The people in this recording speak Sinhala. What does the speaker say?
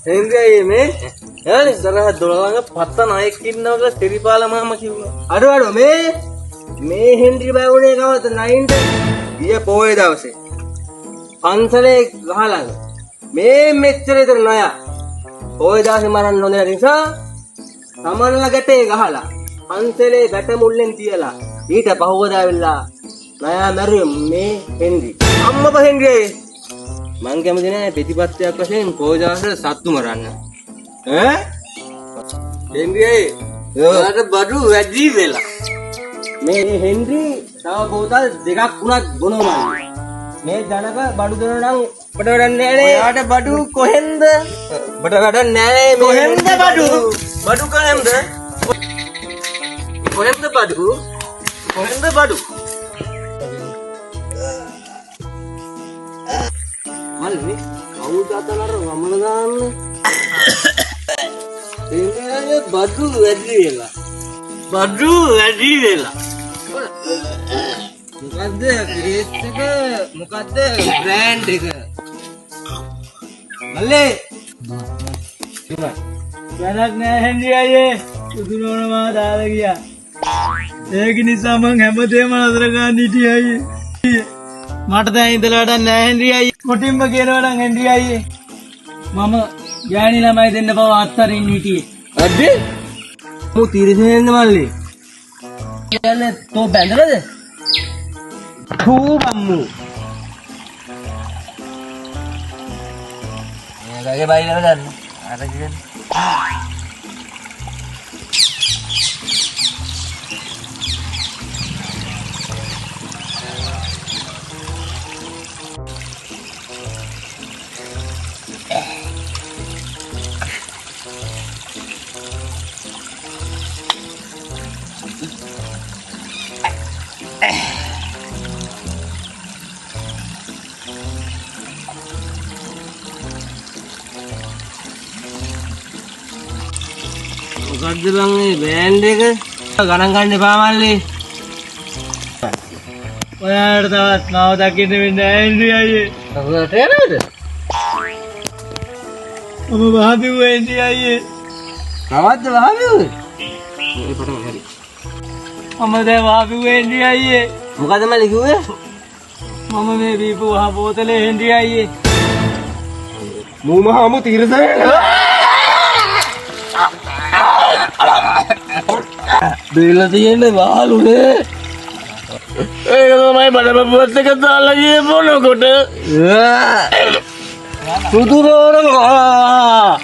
Henry මේ එයානේ ඉස්සරහ දොළඟ පත්ත නායක ඉන්නවක සිරිපාල මාමා කිව්වා. අඩු මේ හෙන්රි බවුනේ කවද නයින්ට ගිය පොයේ දවසේ පන්සලේ ගහලා මේ මෙච්චර විතර ණය පොයේ දවසේ මරන්න හොඳ නැති නිසා සමනල ගැටේ ගහලා පන්සලේ ගැට මුල්ලෙන් තියලා ඊට පහුවදා වෙලා ණය මැරුවේ මේ හෙන්රි. අම්මපා හෙන්රි මං කැමති නෑ ප්‍රතිපත්තියක් වශයෙන් පොයේ දවසේ සත්තු මරන්න. හෙන්රි ඔයාට බඩු වැඩි වෙලා. මේ හෙන්රි තව බෝතල් දෙකක් වුණත් බොනවා. මේ ජනක බඩු දෙනවා නම් ඔබට වැඩක් නෑනේ. ඔයාට බඩු කොහෙන්ද? ඔබට වැඩක් නෑනේ මේ කොහෙන්ද බඩු? බඩු කොහෙන්ද? කොහෙන්ද බඩු? කොහෙන්ද බඩු? මල්ලි කවුද අතනර වමන දාන්නේ? එන්නේ බඩු වැඩි වෙලා. බඩු වැඩි වෙලා. මොකද්ද ක්‍රේස් එක? මොකද්ද බ්‍රෑන්ඩ් එක? මල්ලේ වැඩක් නෑ හෙන්රි අයියේ. උදුනෝන මා දාලා ගියා. ඒක නිසා මං හැමදේම නතර ගන්න හිටියා අයියේ. මට දැන් ඉඳලා වැඩක් නෑ හෙන්රි අයියේ. කොටින්ම කියනවා නම් හෙන්රි අයියේ මම ගෑණි ළමයි දෙන්න බව අත්තරින් හිටියේ. අද්දි මෝ තීරසෙන්ද මල්ලි? කියන්නේ තෝ බැඳලාද? ඌ බම්මු. මේකගේ බයිලා ගන්න. අර කියන්නේ. මොකද්ද බං මේ බෑන්ඩ් එක? ගණන් ගන්න එපා මල්ලි. ඔයාලට තවත් මාව දකින්න වෙන්නේ නැහැ හෙන්රි අයියේ. ඔයාලට එනවද? මම වහබිව්වේ හෙන්රි අයියේ. කවද්ද වහබිව්වේ? මේ පටන් හරි. මම දැන් වහබිව්වේ හෙන්රි අයියේ. මොකද මල්ලි කිව්වේ? මම මේ බීපු වහ බෝතලේ හෙන්රි අයියේ. මූමහමු තීරසනේ. බේලා තියෙන්නේ වාලුනේ. ඒක තමයි බඩපොත් එක දාලා ගියේ මොනකොට. සුදුරෝරා.